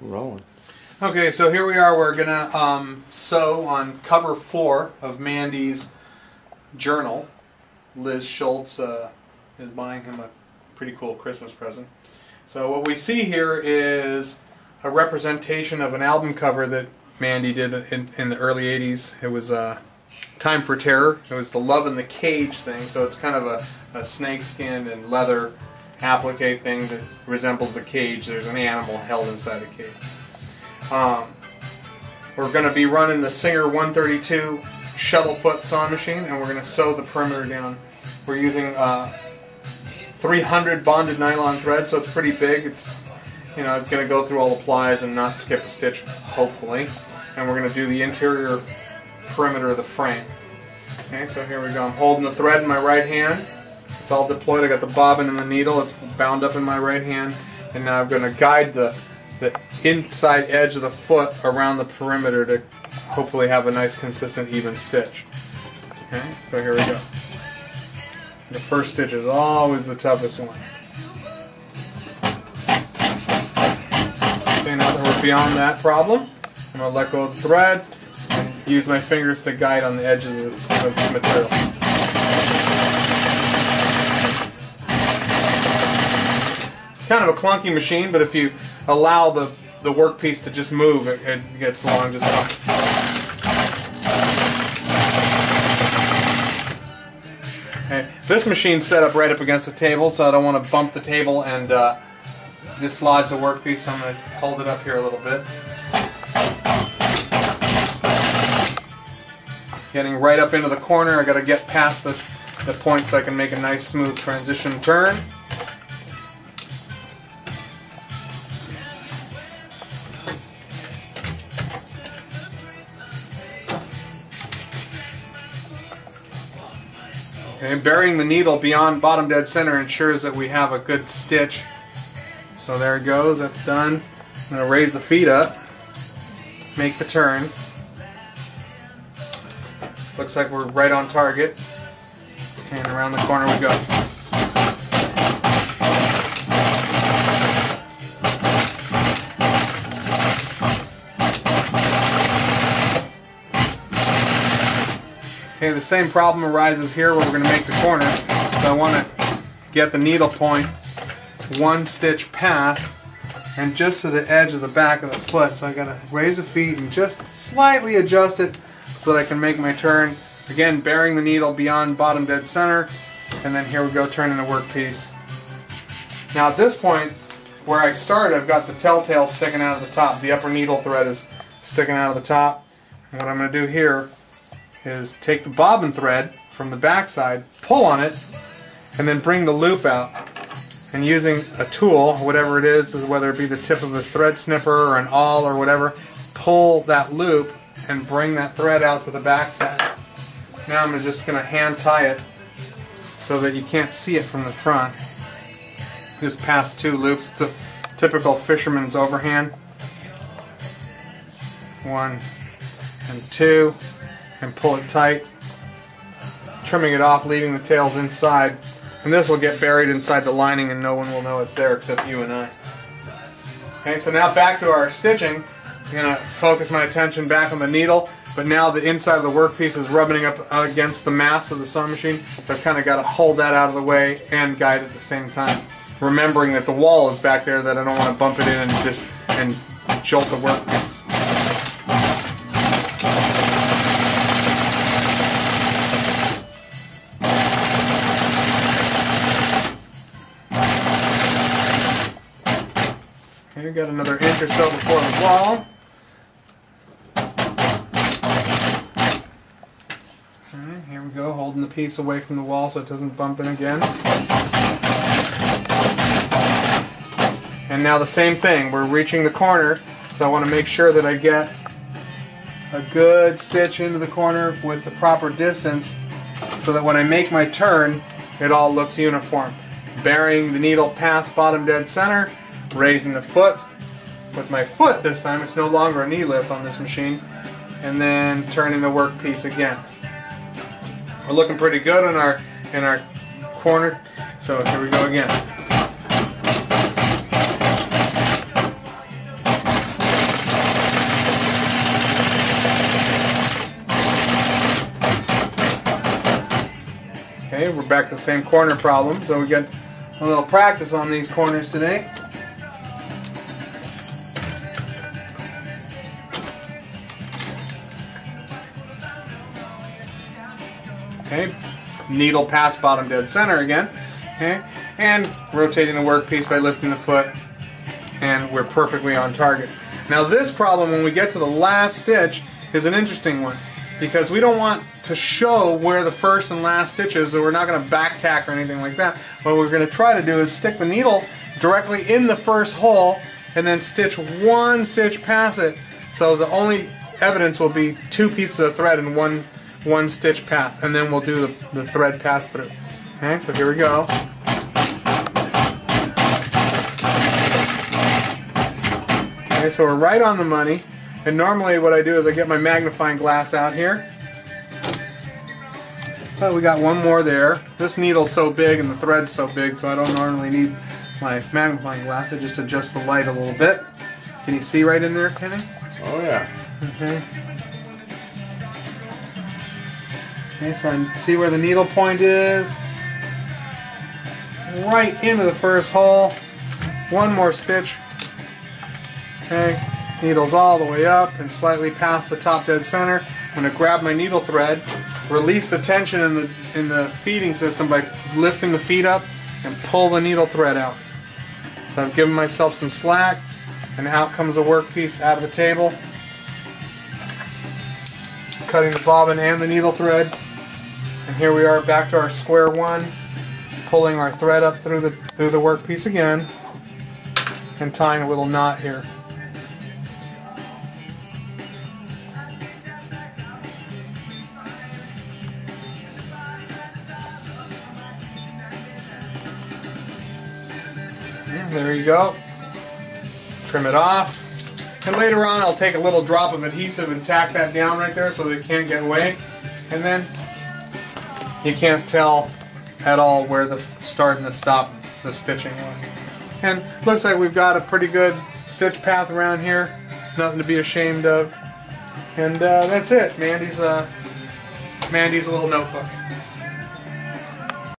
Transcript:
Rolling. Okay, so here we are. We're gonna sew on cover 4 of Mandy's journal. Liz Schultz is buying him a pretty cool Christmas present. So what we see here is a representation of an album cover that Mandy did in the early 80s. It was Time for Terror. It was the Love in the Cage thing, so it's kind of a snakeskin and leather applique thing that resembles the cage. There's an animal held inside a cage. We're going to be running the Singer 132 shuttle foot sewing machine, and we're going to sew the perimeter down. We're using 300 bonded nylon thread, so it's pretty big. It's going to go through all the plies and not skip a stitch, hopefully. And we're going to do the interior perimeter of the frame. Okay, so here we go. I'm holding the thread in my right hand. It's all deployed. I got the bobbin and the needle. It's bound up in my right hand, and now I'm going to guide the inside edge of the foot around the perimeter to hopefully have a nice, consistent, even stitch. Okay, so here we go. The first stitch is always the toughest one. Okay, now that we're beyond that problem, I'm going to let go of the thread and use my fingers to guide on the edges of the material. Kind of a clunky machine, but if you allow the workpiece to just move, it gets along just fine. Okay. This machine's set up right up against the table, so I don't want to bump the table and dislodge the workpiece, so I'm going to hold it up here a little bit. Getting right up into the corner, I got to get past the point so I can make a nice smooth transition turn. Okay, burying the needle beyond bottom dead center ensures that we have a good stitch. So there it goes, that's done. I'm going to raise the feet up, make the turn. Looks like we're right on target. And around the corner we go. Okay, the same problem arises here where we're going to make the corner. So I want to get the needle point one stitch past and just to the edge of the back of the foot. So I got to raise the feet and just slightly adjust it so that I can make my turn. Again, burying the needle beyond bottom dead center, and then here we go, turning the workpiece. Now at this point, where I started, I've got the telltale sticking out of the top. The upper needle thread is sticking out of the top. And what I'm going to do here is take the bobbin thread from the back side, pull on it, and then bring the loop out. And using a tool, whatever it is, whether it be the tip of a thread snipper or an awl or whatever, pull that loop and bring that thread out to the back side. Now I'm just going to hand tie it so that you can't see it from the front. Just past 2 loops. It's a typical fisherman's overhand. 1 and 2. And pull it tight, trimming it off, leaving the tails inside, and this will get buried inside the lining and no one will know it's there except you and I. Okay, so now back to our stitching. I'm going to focus my attention back on the needle, but now the inside of the workpiece is rubbing up against the mass of the sewing machine, so I've kind of got to hold that out of the way and guide at the same time, remembering that the wall is back there, that I don't want to bump it in and jolt the workpiece. Okay, got another inch or so before the wall. Okay, here we go, holding the piece away from the wall so it doesn't bump in again. And now the same thing, we're reaching the corner, so I want to make sure that I get a good stitch into the corner with the proper distance so that when I make my turn, it all looks uniform. Burying the needle past bottom dead center, raising the foot with my foot this time. It's no longer a knee lift on this machine, and then turning the workpiece again. We're looking pretty good in our corner, so here we go again. Okay, we're back to the same corner problem, so we get a little practice on these corners today. Okay, needle past bottom dead center again. Okay, and rotating the workpiece by lifting the foot, and we're perfectly on target. Now this problem, when we get to the last stitch, is an interesting one, because we don't want to show where the first and last stitch is, so we're not going to back tack or anything like that. What we're going to try to do is stick the needle directly in the first hole and then stitch one stitch past it, so the only evidence will be two pieces of thread in one stitch path, and then we'll do the thread pass through. Okay, so here we go. Okay, so we're right on the money, and normally what I do is I get my magnifying glass out here. But we got one more there. This needle's so big and the thread's so big, so I don't normally need my magnifying glass. I just adjust the light a little bit. Can you see right in there, Kenny? Oh yeah. Okay. Okay, so I see where the needle point is. Right into the first hole. One more stitch. Okay, needle's all the way up and slightly past the top dead center. I'm going to grab my needle thread, release the tension in the feeding system by lifting the feet up, and pull the needle thread out. So I've given myself some slack, and out comes the workpiece out of the table. Cutting the bobbin and the needle thread, and here we are back to our square one, pulling our thread up through the workpiece again, and tying a little knot here. There you go. Trim it off. And later on I'll take a little drop of adhesive and tack that down right there so they can't get away. And then you can't tell at all where the start and the stop the stitching was. And looks like we've got a pretty good stitch path around here. Nothing to be ashamed of. And that's it. Mandy's little notebook.